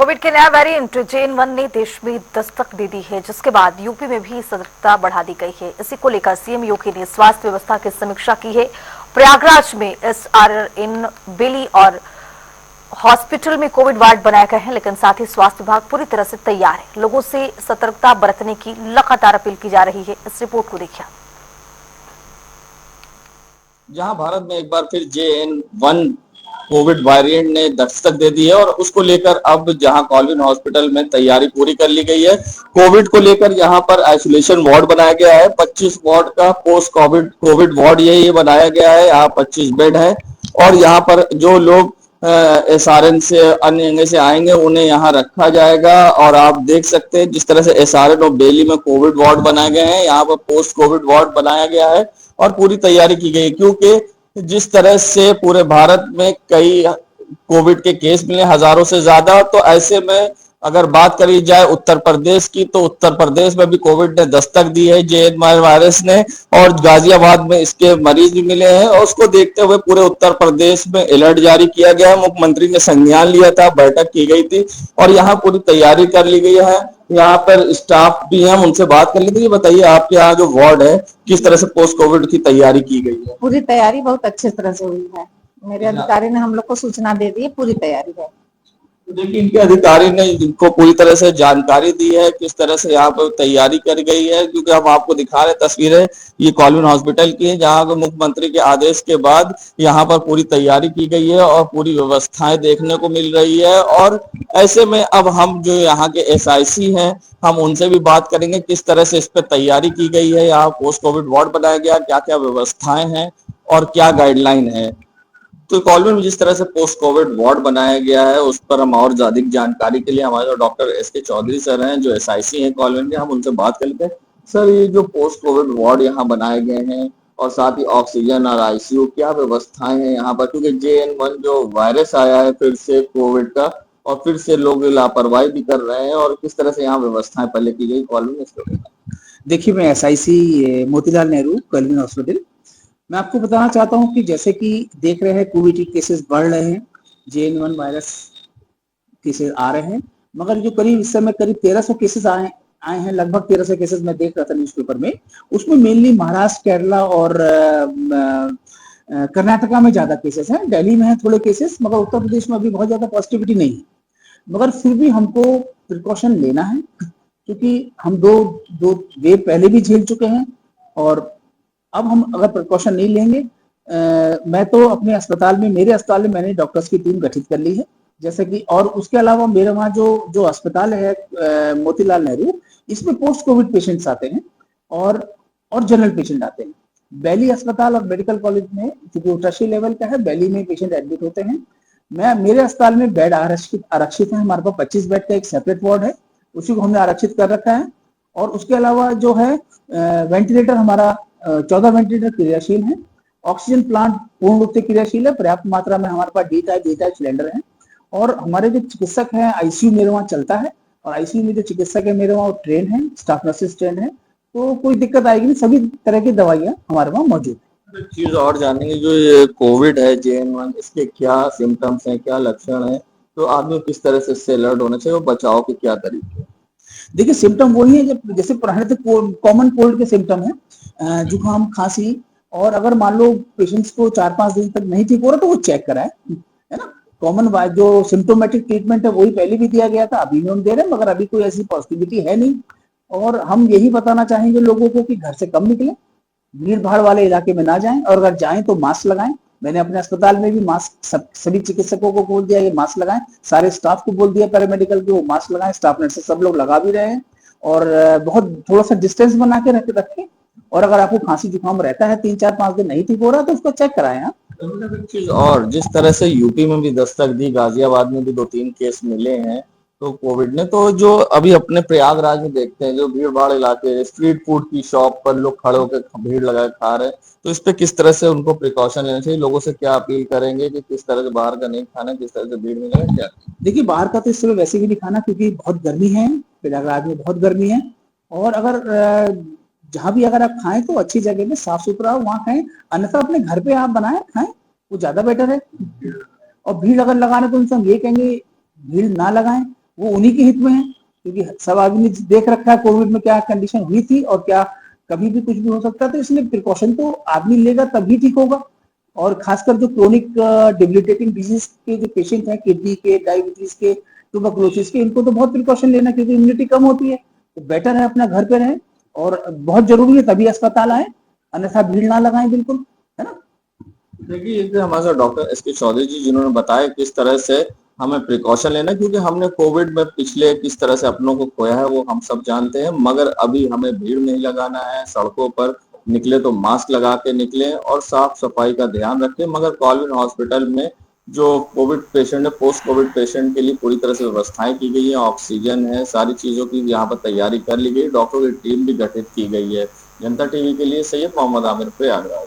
Covid के नया variant JN1 ने देश में दस्तक दे दी है, जिसके बाद यूपी में भी सतर्कता बढ़ा दी गई है। इसी को लेकर सीएम योगी ने स्वास्थ्य व्यवस्था की समीक्षा की है। प्रयागराज में SRN, बेली और हॉस्पिटल में कोविड वार्ड बनाए गए हैं, लेकिन साथ ही स्वास्थ्य विभाग पूरी तरह से तैयार है। लोगों से सतर्कता बरतने की लगातार अपील की जा रही है। इस रिपोर्ट को देखिए। जहां भारत में एक बार फिर JN1 कोविड वेरिएंट ने दस्तक दे दी है और उसको लेकर अब जहां कॉलिन हॉस्पिटल में तैयारी पूरी कर ली गई है। कोविड को लेकर यहां पर आइसोलेशन वार्ड बनाया गया है। 25 वार्ड का पोस्ट कोविड वार्ड ये बनाया गया है। यहाँ 25 बेड है और यहाँ पर जो लोग SRN से अन्य जगह से आएंगे उन्हें यहाँ रखा जाएगा। और आप देख सकते हैं जिस तरह से SRN और बेली में कोविड वार्ड बनाए गए हैं, यहाँ पर पोस्ट कोविड वार्ड बनाया गया है और पूरी तैयारी की गई, क्योंकि जिस तरह से पूरे भारत में कई कोविड के केस मिले हजारों से ज्यादा, तो ऐसे में अगर बात करी जाए उत्तर प्रदेश की, तो उत्तर प्रदेश में भी कोविड ने दस्तक दी है JN1 वायरस ने, और गाजियाबाद में इसके मरीज भी मिले हैं। और उसको देखते हुए पूरे उत्तर प्रदेश में अलर्ट जारी किया गया है। मुख्यमंत्री ने संज्ञान लिया था, बैठक की गई थी और यहाँ पूरी तैयारी कर ली गई है। यहाँ पर स्टाफ भी है, हम उनसे बात कर लेते हैं। ये बताइए आपके यहाँ जो वार्ड है किस तरह से पोस्ट कोविड की तैयारी की गई है? पूरी तैयारी बहुत अच्छे तरह से हुई है। मेरे अधिकारी ने हम लोग को सूचना दे दी है, पूरी तैयारी है। देखिए, इनके अधिकारी ने इनको पूरी तरह से जानकारी दी है किस तरह से यहाँ पर तैयारी कर गई है, क्योंकि हम आपको दिखा रहे तस्वीरें ये कॉलिन हॉस्पिटल की है, जहाँ पर मुख्यमंत्री के आदेश के बाद यहाँ पर पूरी तैयारी की गई है और पूरी व्यवस्थाएं देखने को मिल रही है। और ऐसे में अब हम जो यहाँ के SIC हैं, हम उनसे भी बात करेंगे किस तरह से इस पर तैयारी की गई है। यहाँ पोस्ट कोविड वार्ड बनाया गया, क्या क्या व्यवस्थाएं हैं और क्या गाइडलाइन है। तो कॉलम में जिस तरह से पोस्ट कोविड वार्ड बनाया गया है उस पर हम और ज्यादा जानकारी के लिए हमारे जो डॉक्टर SK चौधरी सर हैं, जो SIC हैं कॉलम के, हम उनसे बात कर लेते हैं। सर, ये जो पोस्ट कोविड वार्ड यहाँ बनाए गए हैं और साथ ही ऑक्सीजन और ICU, क्या व्यवस्थाएं हैं यहाँ पर, क्योंकि JN1 जो वायरस आया है फिर से कोविड का, और फिर से लोग लापरवाही भी कर रहे हैं, और किस तरह से यहाँ व्यवस्थाएं पहले की गई कॉलम में, इसको देखिए, मैं SIC Motilal Nehru colony hospital, मैं आपको बताना चाहता हूं कि जैसे कि देख रहे हैं कोविड के केसेस बढ़ रहे हैं, JN1 वायरस केसेस आ रहे हैं, मगर जो करीब इस समय करीब 1300 केसेस आए हैं, लगभग 1300 केसेस मैं देख रहा था न्यूज़पेपर में। उसमें मेनली महाराष्ट्र, केरला और कर्नाटका में ज्यादा केसेस हैं। दिल्ली में है थोड़े केसेस, मगर उत्तर प्रदेश में अभी बहुत ज्यादा पॉजिटिविटी नहीं है। मगर फिर भी हमको प्रिकॉशन लेना है, क्योंकि हम दो वेव पहले भी झेल चुके हैं और अब हम अगर प्रिकॉशन नहीं लेंगे, मैं तो अपने अस्पताल में, मेरे अस्पताल में मैंने डॉक्टर्स की टीम गठित कर ली है, जैसे कि, और उसके अलावा मेरे वहाँ जो अस्पताल है मोतीलाल नेहरू, इसमें पोस्ट कोविड पेशेंट्स आते हैं और जनरल पेशेंट आते हैं। बैली अस्पताल और मेडिकल कॉलेज में क्योंकि वो टर्शियरी लेवल का है, बैली में पेशेंट एडमिट होते हैं। मेरे अस्पताल में बेड आरक्षित है। हमारे पास 25 बेड का एक सेपरेट वार्ड है, उसी को हमने आरक्षित कर रखा है। और उसके अलावा जो है वेंटिलेटर हमारा 14 वेंटिलेटर क्रियाशील है। ऑक्सीजन प्लांट पूर्ण रूप से क्रियाशील है, पर्याप्त मात्रा में हमारे पास डी टाइप सिलेंडर है। और हमारे जो चिकित्सक हैं, ICU मेरे वहाँ चलता है, और ICU में जो चिकित्सक है मेरे वहाँ ट्रेन है, स्टाफ नर्सेस ट्रेन है, तो कोई दिक्कत आएगी नहीं। सभी तरह की दवाइयाँ हमारे वहाँ मौजूद है। चीज और जानेंगे, जो ये कोविड है JN1, इसके क्या सिम्टम्स हैं, क्या लक्षण है, तो आदमी किस तरह से इससे अलर्ट होना चाहिए और बचाव के क्या तरीके हैं? देखिए, सिम्टम वही है जब जैसे पुराने थे, कॉमन कोल्ड के सिम्टम है, जुकाम, खांसी। और अगर मान लो पेशेंट्स को 4-5 दिन तक नहीं ठीक हो रहा तो वो चेक कराए, है ना। कॉमन जो सिम्टोमेटिक ट्रीटमेंट है वही पहले भी दिया गया था, अभी भी हम दे रहे हैं, मगर अभी कोई ऐसी पॉजिटिविटी है नहीं। और हम यही बताना चाहेंगे लोगों को कि घर से कम निकले, भीड़ भाड़ वाले इलाके में ना जाएं, और अगर जाएं तो मास्क लगाएं। मैंने अपने अस्पताल में भी मास्क सभी चिकित्सकों को बोल दिया ये मास्क लगाएं, सारे स्टाफ को बोल दिया पैरामेडिकल के वो मास्क लगाएं, स्टाफ नर्सेस सब लोग लगा भी रहे हैं। और बहुत थोड़ा सा डिस्टेंस बना के रखें। और अगर आपको खांसी जुकाम रहता है 3-4-5 दिन नहीं ठीक हो रहा तो उसको चेक कराएं आप। चीज और, जिस तरह से यूपी में भी दस्तक दी, गाजियाबाद में भी 2-3 केस मिले हैं तो कोविड ने, तो जो अभी अपने प्रयागराज में देखते हैं जो भीड़ भाड़ इलाके, स्ट्रीट फूड की शॉप पर लोग खड़े होकर भीड़ लगाए खा रहे हैं, तो इस पे किस तरह से उनको प्रिकॉशन लेना चाहिए? लोगों से क्या अपील करेंगे कि किस तरह से बाहर का नहीं खाना, किस तरह से भीड़ में लगे क्या? देखिए, बाहर का तो इस समय वैसे भी नहीं खाना, क्योंकि बहुत गर्मी है, प्रयागराज में बहुत गर्मी है। और अगर जहां भी अगर आप खाएं तो अच्छी जगह में साफ सुथरा हो वहां खाएं, अन्यथा अपने घर पे आप बनाएं खाएं, वो ज्यादा बेटर है। और भीड़ अगर लगाने तो उनसे हम ये कहेंगे भीड़ ना लगाएं। वो उन्हीं के हित में है, क्योंकि सब आदमी देख रखा है कोविड में क्या कंडीशन हुई थी और क्या कभी भी कुछ भी हो सकता है, तो इसलिए प्रिकॉशन तो आदमी लेगा तभी ठीक होगा। और खासकर जो क्रोनिक डिबिलिटेटिंग डिजीज के जो पेशेंट हैं, किडनी के, डायबिटीज के, ट्यूबरकुलोसिस के, इनको तो बहुत प्रिकॉशन लेना, क्योंकि इम्यूनिटी कम होती है, तो बेटर है अपना घर पे रहें, और बहुत जरूरी है तभी अस्पताल आए, अन्यथा भीड़ ना लगाएं बिल्कुल, है ना। देखिए एक हमारे साथ डॉक्टर एस के चौधरी जी जिन्होंने बताया किस तरह से हमें प्रिकॉशन लेना, क्योंकि हमने कोविड में पिछले किस तरह से अपनों को खोया है वो हम सब जानते हैं, मगर अभी हमें भीड़ नहीं लगाना है, सड़कों पर निकले तो मास्क लगा के निकले और साफ सफाई का ध्यान रखें। मगर कॉलविन हॉस्पिटल में जो कोविड पेशेंट है, पोस्ट कोविड पेशेंट के लिए पूरी तरह से व्यवस्थाएं की गई है, ऑक्सीजन है, सारी चीजों की यहाँ पर तैयारी कर ली गई, डॉक्टरों की टीम भी गठित की गई है। जनता टीवी के लिए सैयद मोहम्मद आमिर, प्रयागराज।